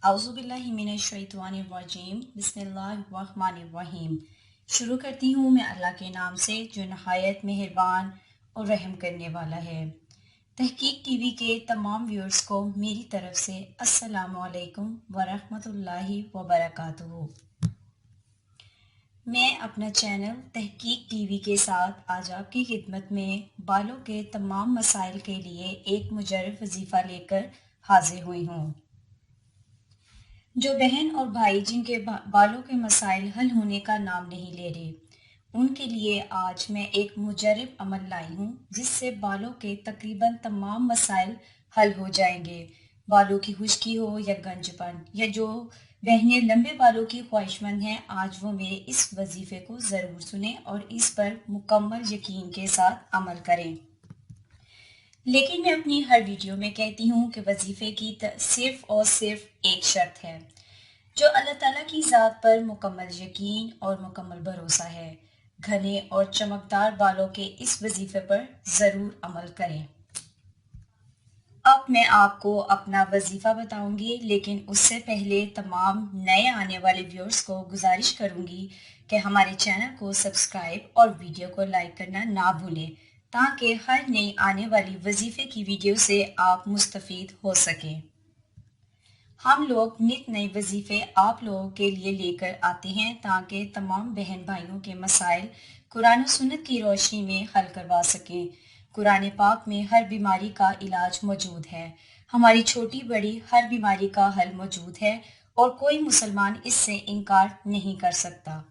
औज़ुबिल्लाहिमिनश्शैतानिर्रजीम बिस्मिल्लाहिर्रहमानिर्रहीम। शुरू करती हूँ मैं अल्लाह के नाम से जो नहायत मेहरबान और रहम करने वाला है। तहकीक टीवी के तमाम व्यूअर्स को मेरी तरफ से अस्सलामु अलैकुम वरहमतुल्लाहि वबरकातुहू। मैं अपना चैनल तहकीक टीवी के साथ आज आपकी खिदमत में बालों के तमाम मसाइल के लिए एक मुजर्रब वजीफ़ा लेकर हाजिर हुई हूँ। जो बहन और भाई जिनके बालों के मसाइल हल होने का नाम नहीं ले रहे, उनके लिए आज मैं एक मुजर्रब अमल लाई हूँ जिससे बालों के तकरीबन तमाम मसाइल हल हो जाएंगे। बालों की खुश्की हो या गंजपन, या जो बहनें लंबे बालों की ख्वाहिशमंद हैं, आज वो मेरे इस वजीफे को ज़रूर सुने और इस पर मुकम्मल यकीन के साथ अमल करें। लेकिन मैं अपनी हर वीडियो में कहती हूँ कि वजीफे की सिर्फ और सिर्फ एक शर्त है, जो अल्लाह ताला की ज़ात पर मुकम्मल यकीन और मुकम्मल भरोसा है। घने और चमकदार बालों के इस वजीफे पर ज़रूर अमल करें। अब मैं आपको अपना वजीफा बताऊंगी, लेकिन उससे पहले तमाम नए आने वाले व्यूअर्स को गुजारिश करूंगी कि हमारे चैनल को सब्सक्राइब और वीडियो को लाइक करना ना भूलें, ताकि हर नई आने वाली वजीफे की वीडियो से आप मुस्तफीद हो सकें। हम लोग नित नए वजीफे आप लोगों के लिए लेकर आते हैं ताकि तमाम बहन भाइयों के मसाइल कुरान और सुन्नत की रोशनी में हल करवा सकें। कुरान पाक में हर बीमारी का इलाज मौजूद है। हमारी छोटी बड़ी हर बीमारी का हल मौजूद है और कोई मुसलमान इससे इनकार नहीं कर सकता।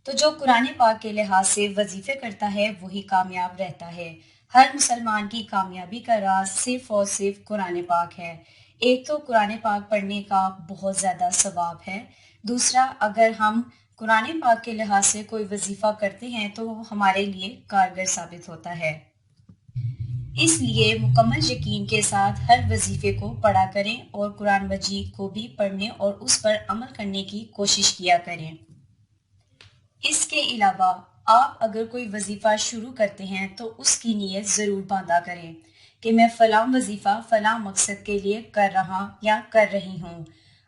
तो जो कुरान पाक के लिहाज से वजीफे करता है वही कामयाब रहता है। हर मुसलमान की कामयाबी का राज सिर्फ और सिर्फ कुरान पाक है। एक तो कुरान पाक पढ़ने का बहुत ज़्यादा सवाब है, दूसरा अगर हम कुरान पाक के लिहाज से कोई वजीफा करते हैं तो वो हमारे लिए कारगर साबित होता है। इसलिए मुकम्मल यकीन के साथ हर वजीफे को पढ़ा करें और कुरान मजीद को भी पढ़ने और उस पर अमल करने की कोशिश किया करें। इसके अलावा आप अगर कोई वजीफा शुरू करते हैं तो उसकी नीयत ज़रूर बांधा करें कि मैं फ़लाँ वजीफ़ा फ़लाँ मकसद के लिए कर रहा या कर रही हूँ।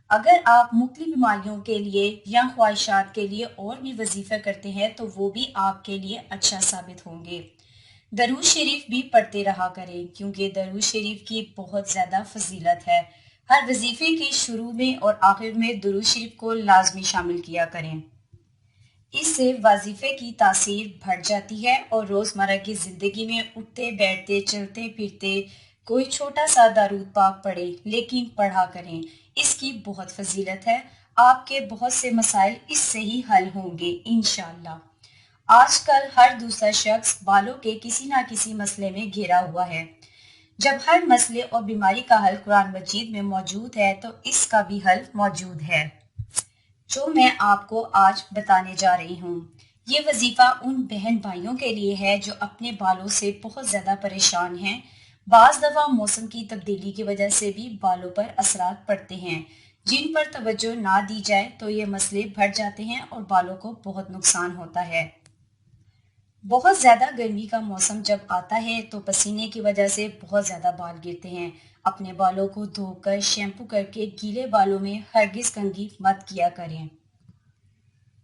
अगर आप मुख्तलिफ बीमारियों के लिए या ख्वाहिशात के लिए और भी वजीफ़े करते हैं तो वो भी आपके लिए अच्छा साबित होंगे। दरूद शरीफ भी पढ़ते रहा करें, क्योंकि दरूद शरीफ की बहुत ज़्यादा फजीलत है। हर वजीफ़े के शुरू में और आखिर में दरूद शरीफ को लाजमी शामिल किया करें। इससे वजीफे की तासीर बढ़ जाती है और रोज़मर्रा की ज़िंदगी में उठते बैठते चलते फिरते कोई छोटा सा दरूद पाक पढ़े, लेकिन पढ़ा करें। इसकी बहुत फजीलत है। आपके बहुत से मसाइल इससे ही हल होंगे इंशाअल्लाह। आजकल हर दूसरा शख्स बालों के किसी ना किसी मसले में घिरा हुआ है। जब हर मसले और बीमारी का हल कुरान मजीद में मौजूद है तो इसका भी हल मौजूद है, जो मैं आपको आज बताने जा रही हूँ। ये वजीफा उन बहन भाइयों के लिए है जो अपने बालों से बहुत ज़्यादा परेशान हैं। बाज़ दफ़ा मौसम की तब्दीली की वजह से भी बालों पर असरात पड़ते हैं, जिन पर तवज्जो ना दी जाए तो ये मसले बढ़ जाते हैं और बालों को बहुत नुकसान होता है। बहुत ज़्यादा गर्मी का मौसम जब आता है तो पसीने की वजह से बहुत ज़्यादा बाल गिरते हैं। अपने बालों को धोकर शैम्पू करके गीले बालों में हरगिज़ कंघी मत किया करें।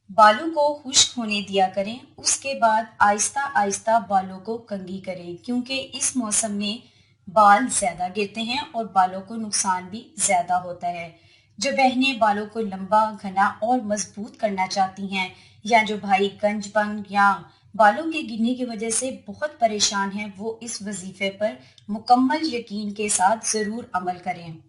बालों को खुश्क होने दिया करें, उसके बाद आहिस्ता आहिस्ता बालों को कंघी करें, क्योंकि इस मौसम में बाल ज़्यादा गिरते हैं और बालों को नुकसान भी ज़्यादा होता है। जो बहनें बालों को लंबा, घना और मजबूत करना चाहती हैं, या जो भाई गंजपन या बालों के गिरने की वजह से बहुत परेशान हैं, वो इस वजीफे पर मुकम्मल यकीन के साथ ज़रूर अमल करें।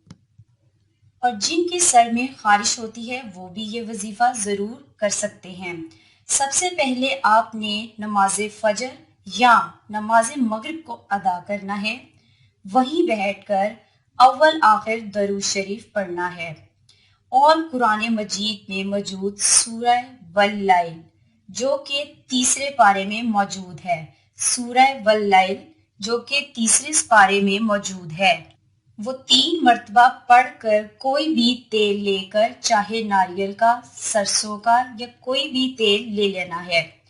और जिनके सर में खारिश होती है वो भी ये वजीफा ज़रूर कर सकते हैं। सबसे पहले आपने नमाज फजर या नमाज मगरिब को अदा करना है। वहीं बैठकर अव्वल आखिर दरूद शरीफ पढ़ना है और कुरान मजीद में मौजूद सूरह वल्लैल, जो कि तीसरे पारे में मौजूद है, सूरह वल्लैल जो कि तीसरे पारे में मौजूद है, वो 3 मर्तबा पढ़कर कोई भी तेल लेकर, चाहे नारियल का, सरसों का या कोई भी तेल ले लेना है।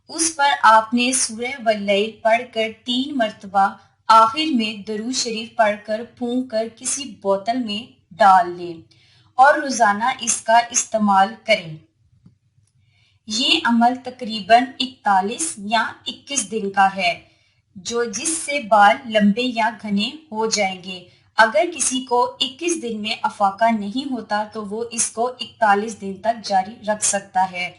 उस पर आपने सूरह वल्लैल पढ़कर 3 मर्तबा आखिर में दरूद शरीफ पढ़कर फूंक कर किसी बोतल में ڈال لیں اور روزانہ اس کا استعمال کریں۔ یہ عمل تقریباً 41 یا 21 دن کا ہے، جس سے بال لمبے یا گھنے ہو جائیں گے۔ اگر کسی کو 21 دن میں افاقہ نہیں ہوتا تو وہ اس کو 41 دن تک جاری رکھ سکتا ہے۔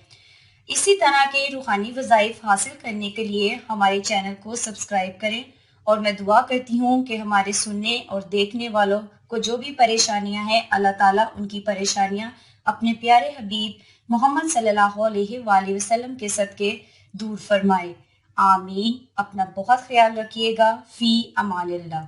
اسی طرح کے روحانی وظائف حاصل کرنے کے لیے ہمارے چینل کو سبسکرائب کریں، اور میں دعا کرتی ہوں کہ ہمارے سننے اور دیکھنے والوں کو جو بھی پریشانیاں ہیں، اللہ تعالیٰ ان کی پریشانیاں اپنے پیارے حبیب محمد صلی اللہ علیہ وآلہ وسلم کے صدقے دور فرمائے۔ آمین۔ اپنا بہت خیال رکھیے گا۔ فی امان اللہ۔